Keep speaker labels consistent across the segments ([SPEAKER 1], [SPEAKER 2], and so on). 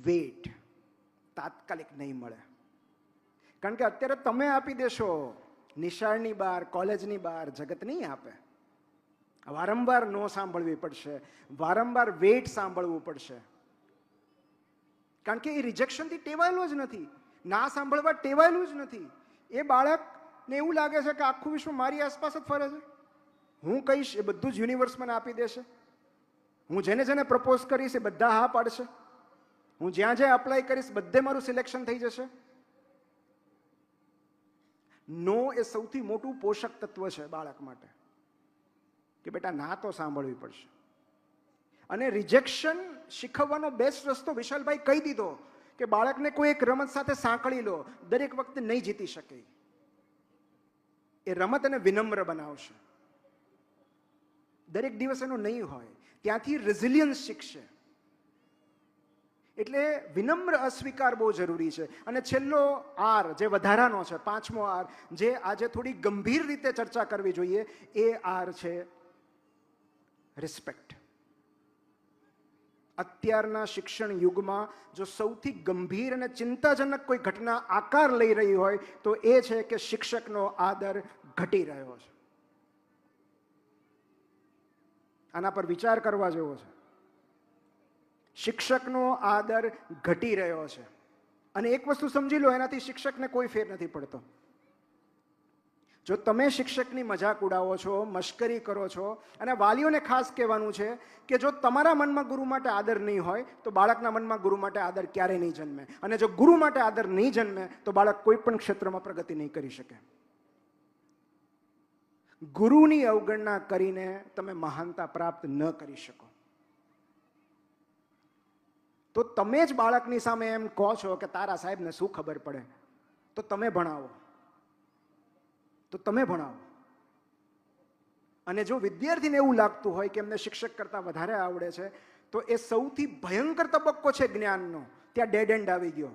[SPEAKER 1] Weight તાત્કાલિક નહીં મળે. કારણ કે અત્યારે તમે આપી દેશો, નિશાળની બહાર, કોલેજની બહાર જગત નહીં આપે. વારંવાર નો સાંભળવી પડશે, વારંવાર વેઇટ સાંભળવું પડશે. કારણ કે એ રિજેક્શનથી ટેવાયેલો જ નથી, ના સાંભળવા ટેવાયેલું જ નથી. એ બાળકને એવું લાગે છે કે આખું વિશ્વ મારી આસપાસ જ ફરે છે, હું કહીશ એ બધું જ યુનિવર્સ મને આપી દેશે, હું જેને જેને પ્રપોઝ કરીશ એ બધા હા પાડશે, હું જ્યાં જ્યાં અપ્લાય કરીશ બધે મારું સિલેક્શન થઈ જશે. નો એ સૌથી મોટું પોષક તત્વ છે બાળક માટે, કે બેટા ના તો સાંભળવી પડશે. અને રિજેક્શન શીખવવાનો બેસ્ટ રસ્તો વિશાલભાઈ કહી દીધો કે બાળકને કોઈ એક રમત સાથે સાંકળી લો. દરેક વખતે નહીં જીતી શકે, એ રમત એને વિનમ્ર બનાવશે. દરેક દિવસ એનો નહીં હોય, ત્યાંથી રેઝિલિયન્સ શીખશે. એટલે વિનમ્ર અસ્વીકાર બહુ જરૂરી છે. અને છેલ્લો આર જે વધારાનો છે, 5મો આર, જે આજે થોડી ગંભીર રીતે ચર્ચા કરવી જોઈએ, એ આર છે રિસ્પેક્ટ. અત્યારના શિક્ષણ યુગમાં જો સૌથી ગંભીર અને ચિંતાજનક કોઈ ઘટના આકાર લઈ રહી હોય તો એ છે કે શિક્ષકનો આદર ઘટી રહ્યો છે. આના પર વિચાર કરવા જેવો છે. શિક્ષકનો આદર ઘટી રહ્યો છે. અને એક વસ્તુ સમજી લો, એનાથી શિક્ષકને કોઈ ફેર નથી પડતો. જો તમે શિક્ષકની મજાક ઉડાવો છો, મશ્કરી કરો છો, અને વાલીઓને ખાસ કહેવાનું છે કે જો તમારા મનમાં ગુરુ માટે આદર નહીં હોય તો બાળકના મનમાં ગુરુ માટે આદર ક્યારેય નહીં જન્મે. અને જો ગુરુ માટે આદર નહીં જન્મે તો બાળક કોઈ પણ ક્ષેત્રમાં પ્રગતિ નહીં કરી શકે. ગુરુની અવગણના કરીને તમે મહાનતા પ્રાપ્ત ન કરી શકો. તો તમે જ બાળકની સામે એમ કહો છો કે તારા સાહેબને શું ખબર પડે, તો તમે ભણાવો, તો તમે ભણાવો. અને જો વિદ્યાર્થીને એવું લાગતું હોય કે એમને શિક્ષક કરતાં વધારે આવડે છે તો એ સૌથી ભયંકર તબક્કો છે જ્ઞાનનો. ત્યાં ડેડ એન્ડ આવી ગયો,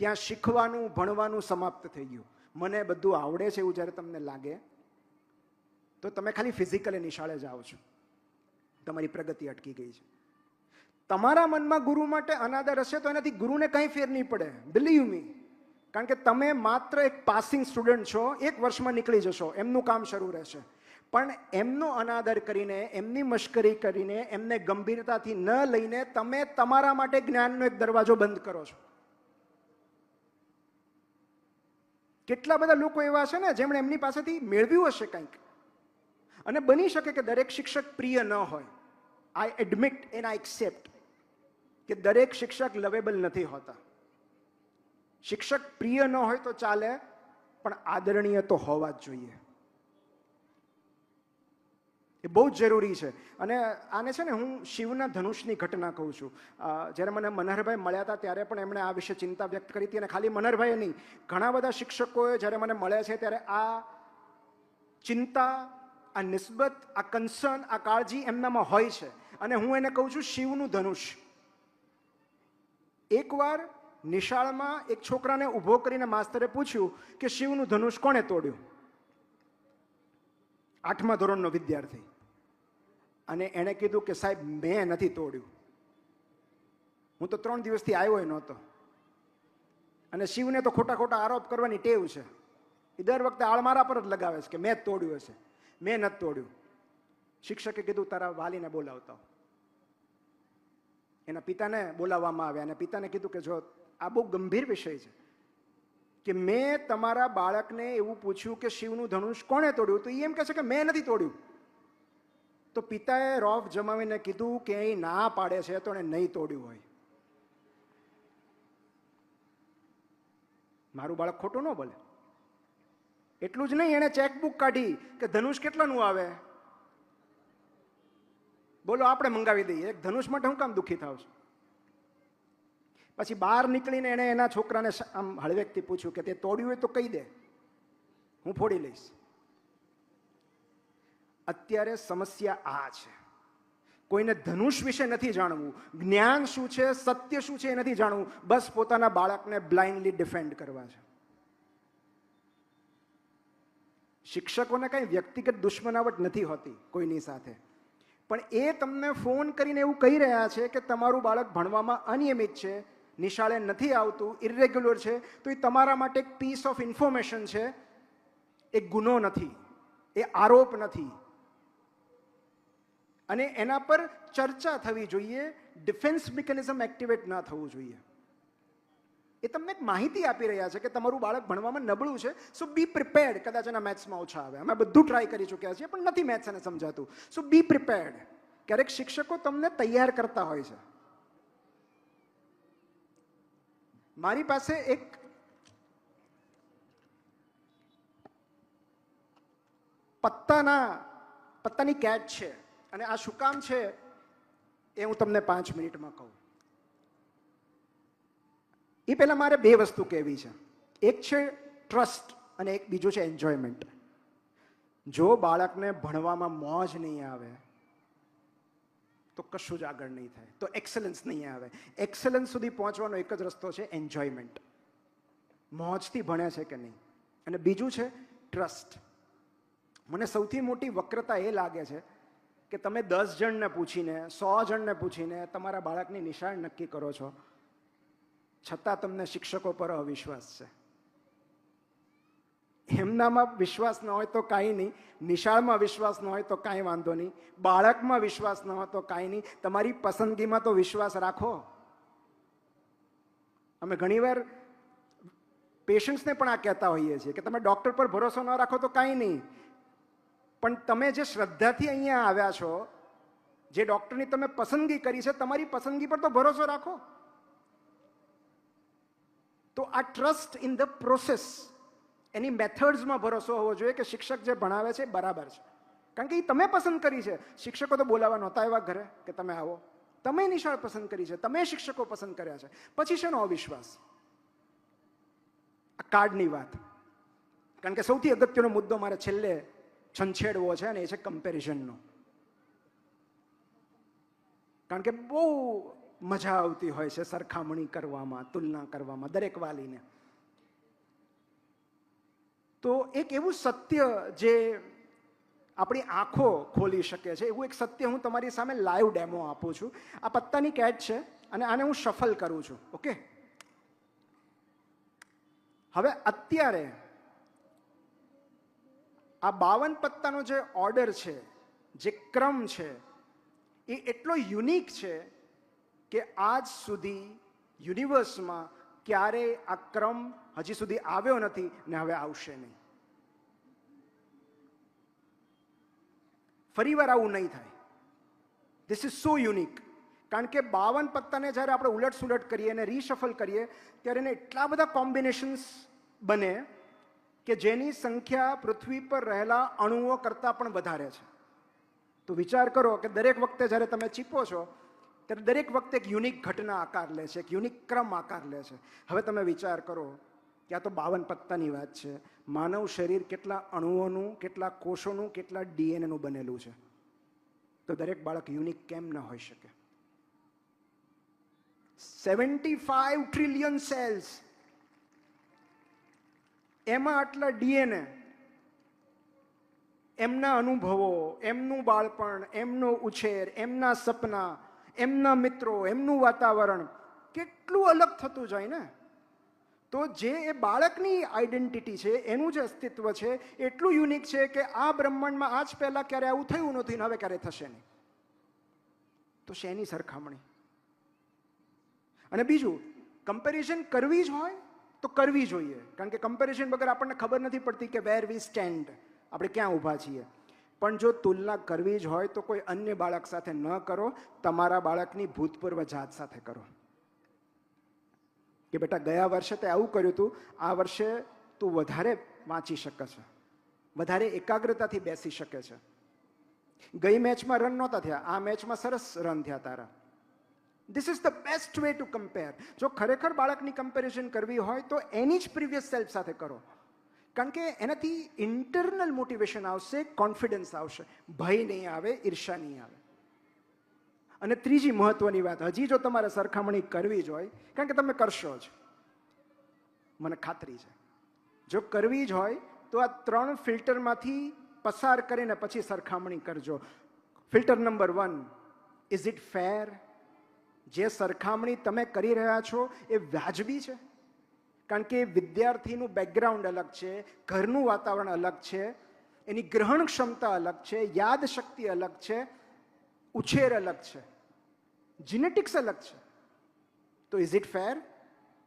[SPEAKER 1] ત્યાં શીખવાનું, ભણવાનું સમાપ્ત થઈ ગયું. મને બધું આવડે છે એવું જ્યારે તમને લાગે તો તમે ખાલી ફિઝિકલી નિશાળે જાઓ છો, તમારી પ્રગતિ અટકી ગઈ છે. તમારા મનમાં ગુરુ માટે અનાદર હશે તો એનાથી ગુરુને કંઈ ફેર નહીં પડે, બિલીવ મી. કારણ કે તમે માત્ર એક પાસિંગ સ્ટુડન્ટ છો, એક વર્ષમાં નીકળી જશો, એમનું કામ શરૂ રહેશે. પણ એમનો અનાદર કરીને, એમની મશ્કરી કરીને, એમને ગંભીરતાથી ન લઈને તમે તમારા માટે જ્ઞાનનો એક દરવાજો બંધ કરો છો. કેટલા બધા લોકો એવા છે ને જેમણે એમની પાસેથી મેળવ્યું હશે કંઈક. અને બની શકે કે દરેક શિક્ષક પ્રિય ન હોય. આઈ એડમિટ એન્ડ આઈ એક્સેપ્ટ કે દરેક શિક્ષક લવેબલ નથી હોતા. શિક્ષક પ્રિય ન હોય તો ચાલે, પણ આદરણીય તો હોવા જ જોઈએ. એ બહુ જ જરૂરી છે. અને આને છે ને હું શિવના ધનુષની ઘટના કહું છું. જ્યારે મને મનહરભાઈ મળ્યા હતા ત્યારે પણ એમણે આ વિશે ચિંતા વ્યક્ત કરી હતી. અને ખાલી મનહરભાઈએ નહીં, ઘણા બધા શિક્ષકોએ જ્યારે મને મળે છે ત્યારે આ ચિંતા, આ નિસ્બત, આ કન્સર્ન, આ કાળજી એમનામાં હોય છે. અને હું એને કહું છું શિવનું ધનુષ. એકવાર નિશાળમાં એક છોકરાને ઊભો કરીને માસ્તરે પૂછ્યું કે શિવનું ધનુષ કોણે તોડ્યું? 8મા ધોરણનો વિદ્યાર્થી. અને એણે કીધું કે સાહેબ મેં નથી તોડ્યું, હું તો 3 દિવસથી આવ્યો નહોતો. અને શિવને તો ખોટા ખોટા આરોપ કરવાની ટેવ છે. એ દર વખતે આળ મારા પર જ લગાવે છે કે મેં જ તોડ્યું હશે, મેં નથી તોડ્યું. શિક્ષકે કીધું તારા વાલીને બોલાવતા. એના પિતાને બોલાવવામાં આવ્યા અને પિતાને કીધું કે જો આ બહુ ગંભીર વિષય છે કે મેં તમારા બાળકને એવું પૂછ્યું કે શિવનું ધનુષ કોણે તોડ્યું, તો એ એમ કહે છે કે મેં નથી તોડ્યું. તો પિતાએ રોફ જમાવીને કીધું કે અહીં ના પાડે છે તો એને નહીં તોડ્યું હોય. મારું બાળક ખોટું ન બોલે. એટલું જ નહીં, એણે ચેકબુક કાઢી કે ધનુષ કેટલાનું આવે, બોલો આપણે મંગાવી દઈએ. એક ધનુષ માટે હું કામ દુઃખી થાવ છું? પછી બહાર નીકળીને એણે એના છોકરાને આમ હળવેકથી પૂછ્યું કે તે તોડ્યું હોય તો કહી દે, હું ફોડી લઈશ. અત્યારે સમસ્યા આ છે. કોઈને ધનુષ વિશે નથી જાણવું, જ્ઞાન શું છે, સત્ય શું છે એ નથી જાણવું, બસ પોતાના બાળકને બ્લાઇન્ડલી ડિફેન્ડ કરવા છે. શિક્ષકોને કઈ વ્યક્તિગત દુશ્મનાવટ નથી હોતી કોઈની સાથે, પણ એ તમને ફોન કરીને એવું કહી રહ્યા છે કે તમારું બાળક ભણવામાં અનિયમિત છે, નિશાળે નથી આવતું, ઇરેગ્યુલર છે, તો એ તમારા માટે એક પીસ ઓફ ઇન્ફોર્મેશન છે, એ ગુનો નથી, એ આરોપ નથી. અને એના પર ચર્ચા થવી જોઈએ, ડિફેન્સ મિકેનિઝમ એક્ટિવેટ ના થવું જોઈએ. એ તમને એક માહિતી આપી રહ્યા છે કે તમારું બાળક ભણવામાં નબળું છે, સો બી પ્રિપેર્ડ. કદાચ એના મેથ્સમાં ઓછા આવે, અમે બધું ટ્રાય કરી ચૂક્યા છીએ, પણ નથી મેથ્સ એને સમજાતું, સો બી પ્રિપેર્ડ. ક્યારેક શિક્ષકો તમને તૈયાર કરતા હોય છે. મારી પાસે એક પત્તાની કેટ છે, અને આ શું કામ છે એ હું તમને 5 મિનિટમાં કહું. એ પહેલા મારે 2 વસ્તુ કહેવી છે. એક છે ટ્રસ્ટ અને એક બીજું છે એન્જોયમેન્ટ. જો બાળકને ભણવામાં મોજ નહીં આવે તો કશું જ આગળ નહીં થાય, તો એક્સલન્સ નહીં આવે. એક્સલન્સ સુધી પહોંચવાનો એક જ રસ્તો છે એન્જોયમેન્ટ. મોજથી ભણે છે કે નહીં. અને બીજું છે ટ્રસ્ટ. મને સૌથી મોટી વક્રતા એ લાગે છે કે તમે 10 જણને પૂછીને, 100 જણને પૂછીને તમારા બાળકની નિશાળ નક્કી કરો છો, છતાં તમને શિક્ષકો પર અવિશ્વાસ છે. એમનામાં વિશ્વાસ ન હોય તો કાંઈ નહીં, નિશાળમાં વિશ્વાસ ન હોય તો કાંઈ વાંધો નહીં, બાળકમાં વિશ્વાસ ન હોય તો કાંઈ નહીં, તમારી પસંદગીમાં તો વિશ્વાસ રાખો. અમે ઘણીવાર પેશન્ટ્સને પણ આ કહેતા હોઈએ છીએ કે તમે ડૉક્ટર પર ભરોસો ન રાખો તો કાંઈ નહીં, પણ તમે જે શ્રદ્ધાથી અહીંયા આવ્યા છો, જે ડૉક્ટરની તમે પસંદગી કરી છે, તમારી પસંદગી પર તો ભરોસો રાખો. તો આ ટ્રસ્ટ ઇન ધ પ્રોસેસ, એની મેથડ્સમાં ભરોસો હોવો જોઈએ કે શિક્ષક જે ભણાવે છે બરાબર છે. કારણ કે એ તમે પસંદ કરી છે. શિક્ષકો તો બોલાવા નહોતા એવા ઘરે કે તમે આવો. તમે નિશાળ પસંદ કરી છે, તમે શિક્ષકો પસંદ કર્યા છે. પછી શેનો અવિશ્વાસ? આ કાર્ડની વાત. કારણ કે સૌથી અગત્યનો મુદ્દો મારે છેલ્લે છંછેડવો છે, અને એ છે કમ્પેરિઝનનો. કારણ કે બહુ મજા આવતી હોય છે સરખામણી કરવામાં, તુલના કરવામાં દરેક વાલીને. તો એક એવું સત્ય જે આપણી આંખો ખોલી શકે છે, એવું એક સત્ય હું તમારી સામે લાઈવ ડેમો આપું છું. આ પત્તાની કેટ છે અને આને હું શફલ કરું છું. ઓકે, હવે અત્યારે આ 52 પત્તાનો જે ઓર્ડર છે, જે ક્રમ છે, એ એટલો યુનિક છે કે આજ સુધી યુનિવર્સમાં ક્યારેય આ ક્રમ હજી સુધી આવ્યો નથી ને હવે આવશે નહીં. ફરીવાર આવું નહીં થાય. This is so unique. કારણ કે 52 પત્તાને જ્યારે આપણે ઉલટ સુલટ કરીએ અને રીશફલ કરીએ ત્યારે એને એટલા બધા કોમ્બિનેશન્સ બને કે જેની સંખ્યા પૃથ્વી પર રહેલા અણુઓ કરતાં પણ વધારે છે. તો વિચાર કરો કે દરેક વખતે જ્યારે તમે ચીપો છો ત્યારે દરેક વખતે એક યુનિક ઘટના આકાર લે છે, એક યુનિક ક્રમ આકાર લે છે. હવે તમે વિચાર કરો કે આ તો 52 પત્તાની વાત છે. માનવ શરીર કેટલા અણુઓનું, કેટલા કોષોનું, કેટલા ડીએનએનું બનેલું છે. તો દરેક બાળક યુનિક કેમ ન હોઈ શકે? 75 ટ્રિલિયન સેલ્સ, એમાં આટલા ડીએનએ, એમના અનુભવો, એમનું બાળપણ, એમનો ઉછેર, એમના સપના, એમના મિત્રો, એમનું વાતાવરણ કેટલું અલગ થતું જાય ને. તો જે એ બાળકની આઈડેન્ટિટી છે, એનું જે અસ્તિત્વ છે, એટલું યુનિક છે કે આ બ્રહ્માંડમાં આજ પહેલા ક્યારે આવું થયું નથી ને હવે ક્યારે થશે નહીં. તો શેની સરખામણી? અને બીજું, કમ્પેરિઝન કરવી જ હોય તો કરવી જોઈએ. કારણ કે કમ્પેરિઝન વગર આપણને ખબર નથી પડતી કે વેર વી સ્ટેન્ડ, આપણે ક્યાં ઊભા છીએ. પણ જો તુલના કરવી જ હોય તો કોઈ અન્ય બાળક સાથે ન કરો, તમારા બાળકની ભૂતપૂર્વ જાત સાથે કરો. કે બેટા ગયા વર્ષે તે આવું કર્યું હતું, આ વર્ષે તું વધારે વાંચી શકે છે, વધારે એકાગ્રતાથી બેસી શકે છે. ગઈ મેચમાં રન નહોતા થયા, આ મેચમાં સરસ રન થયા તારા. This is the best way to compare. જો ખરેખર બાળકની કમ્પેરિઝન કરવી હોય તો એની જ પ્રીવિયસ સેલ્ફ સાથે કરો. કારણ કે એનાથી ઇન્ટરનલ મોટિવેશન આવશે, કોન્ફિડન્સ આવશે, ભય નહીં આવે, ઈર્ષા નહીં આવે. અને ત્રીજી મહત્વની વાત, હજી જો તમારે સરખામણી કરવી જ હોય, કારણ કે તમે કરશો જ, મને ખાતરી છે, જો કરવી જ હોય તો આ 3 ફિલ્ટરમાંથી પસાર કરીને પછી સરખામણી કરજો. ફિલ્ટર નંબર 1, ઇઝ ઇટ ફેર? જે સરખામણી તમે કરી રહ્યા છો એ વ્યાજબી છે? કારણ કે વિદ્યાર્થીનું બેકગ્રાઉન્ડ અલગ છે, ઘરનું વાતાવરણ અલગ છે, એની ગ્રહણ ક્ષમતા અલગ છે, યાદ શક્તિ અલગ છે, ઉછેર અલગ છે, જીનેટિક્સ અલગ છે. તો ઇઝ ઇટ ફેર?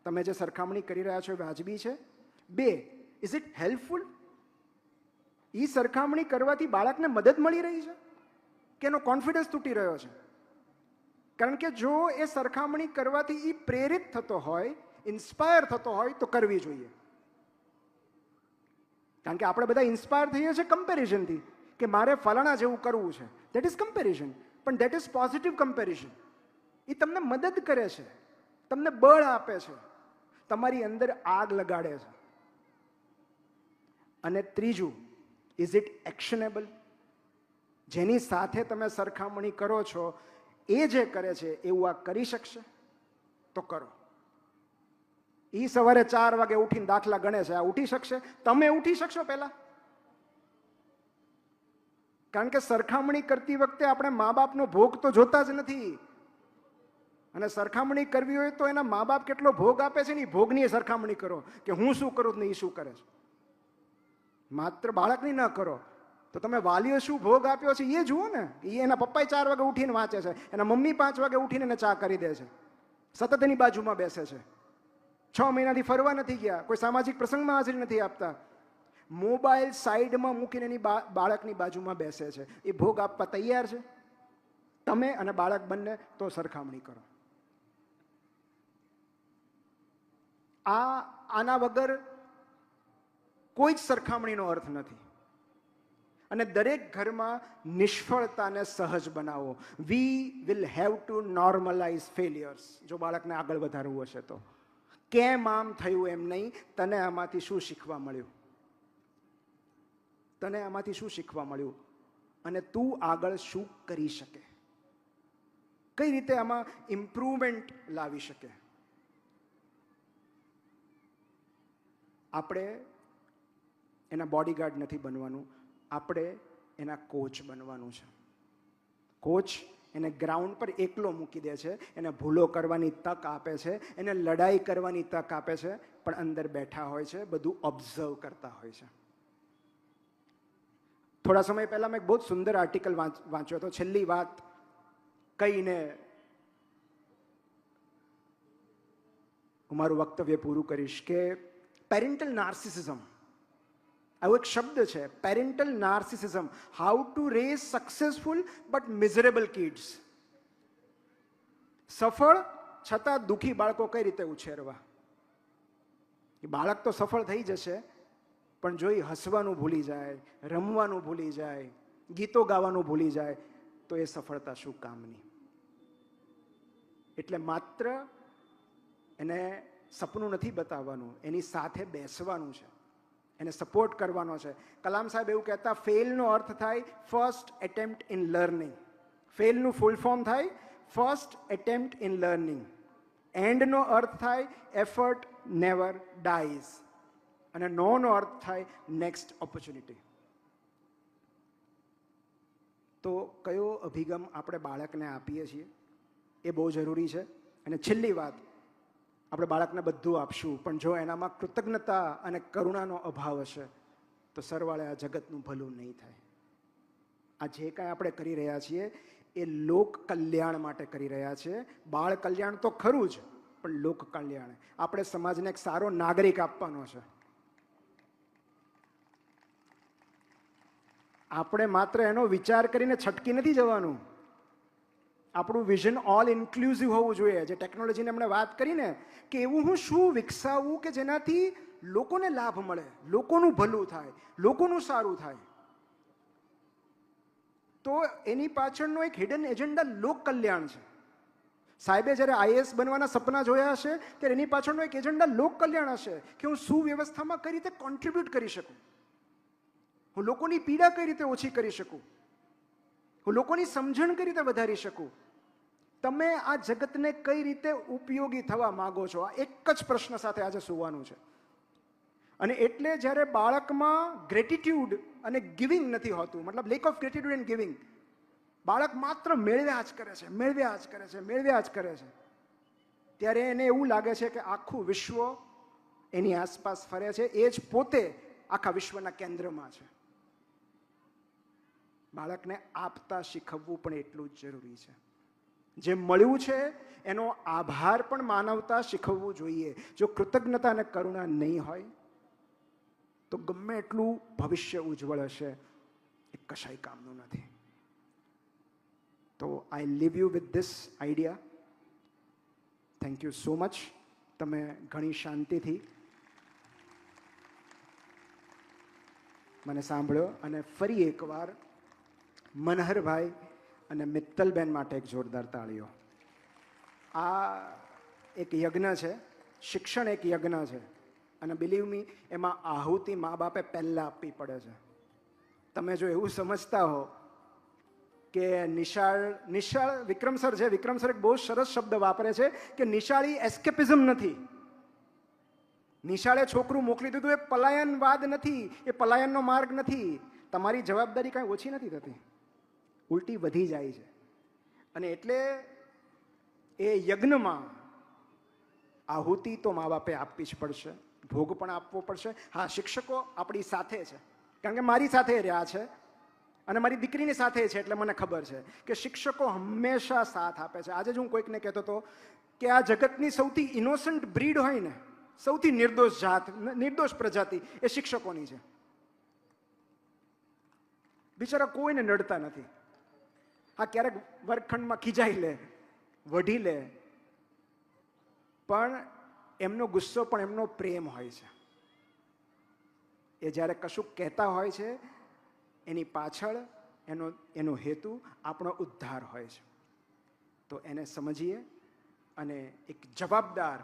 [SPEAKER 1] તમે જે સરખામણી કરી રહ્યા છો એ વાજબી છે? 2, ઇઝ ઇટ હેલ્પફુલ? એ સરખામણી કરવાથી બાળકને મદદ મળી રહી છે કે એનો કોન્ફિડન્સ તૂટી રહ્યો છે? કારણ કે જો એ સરખામણી કરવાથી એ પ્રેરિત થતો હોય, ઇન્સ્પાયર થતો હોય તો કરવી જોઈએ. કારણ કે આપણે બધા ઇન્સ્પાયર થઈએ છીએ કમ્પેરિઝનથી, કે મારે ફલાણા જેવું કરવું છે. દેટ ઇઝ કમ્પેરિઝન, પણ દેટ ઇઝ પોઝિટિવ કમ્પેરિઝન. એ તમને મદદ કરે છે, તમને બળ આપે છે, તમારી અંદર આગ લગાડે છે. અને ત્રીજું, ઇઝ ઇટ એક્શનેબલ? જેની સાથે તમે સરખામણી કરો છો એ જે કરે છે એવું આ કરી શકશે? તો કરો. એ સવારે 4 વાગે ઉઠીને દાખલા ગણે છે, આ ઉઠી શકશે? તમે ઉઠી શકશો પહેલા? કારણ કે સરખામણી કરતી વખતે આપણે મા બાપનો ભોગ તો જોતા જ નથી. અને સરખામણી કરવી હોય તો એના મા બાપ કેટલો ભોગ આપે છે ને એ ભોગની સરખામણી કરો, કે હું શું કરું ને એ શું કરે છે. માત્ર બાળકની ન કરો, તો તમે વાલીઓ શું ભોગ આપ્યો છે એ જુઓ ને. એ એના પપ્પા 4 વાગે ઉઠીને વાંચે છે, એના મમ્મી 5 વાગે ઉઠીને એને ચા કરી દે છે, સતત એની બાજુમાં બેસે છે, 6 મહિનાથી ફરવા નથી ગયા, કોઈ સામાજિક પ્રસંગમાં હાજરી નથી આપતા, મોબાઈલ સાઈડમાં મૂકીને એની બાળકની બાજુમાં બેસે છે. એ ભોગ આપવા તૈયાર છે? તમે અને બાળક બંને તો સરખામણી કરો. આના વગર કોઈ જ સરખામણીનો અર્થ નથી. અને દરેક ઘરમાં નિષ્ફળતાને સહજ બનાવો. We will have to normalise failures. જો બાળકને આગળ વધારવું હશે તો. કેમ આમ થયું એમ નહીં, તને આમાંથી શું શીખવા મળ્યું, તને આમાંથી શું શીખવા મળ્યું, અને તું આગળ શું કરી શકે, કઈ રીતે આમાં ઇમ્પ્રુવમેન્ટ લાવી શકે. આપણે એના બોડીગાર્ડ નથી બનવાનું, આપણે એના કોચ બનવાનું છે. કોચ એને ગ્રાઉન્ડ પર એકલો મૂકી દે છે, એને ભૂલો કરવાની તક આપે છે, એને લડાઈ કરવાની તક આપે છે, પણ અંદર બેઠા હોય છે, બધું ઓબ્ઝર્વ કરતા હોય છે. થોડા સમય પહેલા મેં એક બહુ સુંદર આર્ટિકલ વાંચ્યો હતો. છેલ્લી વાત કહીને હું મારું વક્તવ્ય પૂરું કરીશ કે પેરેન્ટલ નાર્સિસિઝમ, આવો એક શબ્દ છે, parental narcissism, how to raise successful but miserable kids. સફળ છતાં દુઃખી બાળકો કઈ રીતે ઉછેરવા. એ બાળક તો સફળ થઈ જશે, પણ જો એ હસવાનું ભૂલી જાય, રમવાનું ભૂલી જાય, ગીતો ગાવાનું ભૂલી જાય, તો એ સફળતા શું કામની. એટલે માત્ર એને સપનું નથી બતાવવાનું, એની સાથે બેસવાનું છે, એને સપોર્ટ કરવાનો છે. કલામ સાહેબ એવું કહેતા, ફેલનો અર્થ થાય ફર્સ્ટ એટેમ્પ્ટ ઇન લર્નિંગ. ફેલનું ફૂલ ફોર્મ થાય ફર્સ્ટ એટેમ્પ્ટ ઇન લર્નિંગ. એન્ડનો અર્થ થાય એફર્ટ નેવર ડાઈઝ. અને નોનો અર્થ થાય નેક્સ્ટ ઓપોર્ચ્યુનિટી. તો કયો અભિગમ આપણે બાળકને આપીએ છીએ એ બહુ જરૂરી છે. અને છેલ્લી વાત, આપણે બાળકને બધું આપશું, પણ જો એનામાં કૃતજ્ઞતા અને કરુણાનો અભાવ હશે તો સરવાળે આ જગતનું ભલું નહીં થાય. આ જે કાંઈ આપણે કરી રહ્યા છીએ એ લોક કલ્યાણ માટે કરી રહ્યા છીએ. બાળ કલ્યાણ તો ખરું જ, પણ લોક કલ્યાણ. આપણે સમાજને એક સારો નાગરિક આપવાનો છે. આપણે માત્ર એનો વિચાર કરીને છટકી નથી જવાનું. આપણું વિઝન ઓલ ઇન્ક્લુઝિવ હોવું જોઈએ. જે ટેકનોલોજીની આપણે વાત કરીને કે એવું હું શું વિકસાવવું કે જેનાથી લોકોને લાભ મળે, લોકોનું ભલું થાય, લોકોનું સારું થાય. તો એની પાછળનો એક હિડન એજન્ડા લોક કલ્યાણ છે. સાહેબે જ્યારે આઈએએસ બનવાના સપના જોયા હશે ત્યારે એની પાછળનો એક એજન્ડા લોક કલ્યાણ હશે, કે હું સુવ્યવસ્થામાં કઈ રીતે કોન્ટ્રીબ્યુટ કરી શકું, હું લોકોની પીડા કઈ રીતે ઓછી કરી શકું, હું લોકોની સમજણ કઈ રીતે વધારી શકું. તમે આ જગતને કઈ રીતે ઉપયોગી થવા માંગો છો, આ એક જ પ્રશ્ન સાથે આજે સુવાનું છે. અને એટલે જ્યારે બાળકમાં ગ્રેટિટ્યુડ અને ગિવિંગ નથી હોતું, મતલબ lack of gratitude and giving, બાળક માત્ર મેળવ્યા જ કરે છે, મેળવ્યા જ કરે છે, મેળવ્યા જ કરે છે. ત્યારે એને એવું લાગે છે કે આખું વિશ્વ એની આસપાસ ફરે છે, એ જ પોતે આખા વિશ્વના કેન્દ્રમાં છે. બાળકને આપતા શીખવવું પણ એટલું જ જરૂરી છે. જે મળ્યું છે એનો આભાર પણ માનવતા શીખવવું જોઈએ. જો કૃતજ્ઞતા અને કરુણા નહીં હોય તો ગમે એટલું ભવિષ્ય ઉજ્જવળ હશે, એ કશાય કામનું નથી. તો I leave you with this idea. Thank you so much. તમે ઘણી શાંતિથી મને સાંભળ્યો. અને ફરી એકવાર મનહરભાઈ અને મિત્તલબેન માટે એક જોરદાર તાળીઓ. આ એક યજ્ઞ છે, શિક્ષણ એક યજ્ઞ છે. અને બિલીવ મી, એમાં આહુતિ મા બાપે પહેલાં આપવી પડે છે. તમે જો એવું સમજતા હો કે નિશાળ વિક્રમ સર છે, વિક્રમ સર એક બહુ સરસ શબ્દ વાપરે છે કે નિશાળી એસ્કેપિઝમ નથી. નિશાળે છોકરું મોકલી દીધું એ પલાયનવાદ નથી, એ પલાયનનો માર્ગ નથી. તમારી જવાબદારી કાંઈ ઓછી નથી થતી, ઉલટી વધી જાય છે. અને એટલે એ યજ્ઞમાં આહુતિ તો મા બાપે આપવી જ પડશે, ભોગ પણ આપવો પડશે. હા, શિક્ષકો આપણી સાથે છે, કારણ કે મારી સાથે રહ્યા છે અને મારી દીકરીની સાથે છે, એટલે મને ખબર છે કે શિક્ષકો હંમેશા સાથ આપે છે. આજે જ હું કોઈકને કહેતો હતો કે આ જગતની સૌથી ઇનોસન્ટ બ્રીડ હોય ને, સૌથી નિર્દોષ જાત, નિર્દોષ પ્રજાતિ એ શિક્ષકોની છે. બિચારા કોઈને નડતા નથી. હા, ક્યારેક વર્ગખંડમાં ખીજાઈ લે, વઢી લે, પણ એમનો ગુસ્સો પણ એમનો પ્રેમ હોય છે. એ જ્યારે કશું કહેતા હોય છે એની પાછળ એનો હેતુ આપણો ઉદ્ધાર હોય છે. તો એને સમજીએ અને એક જવાબદાર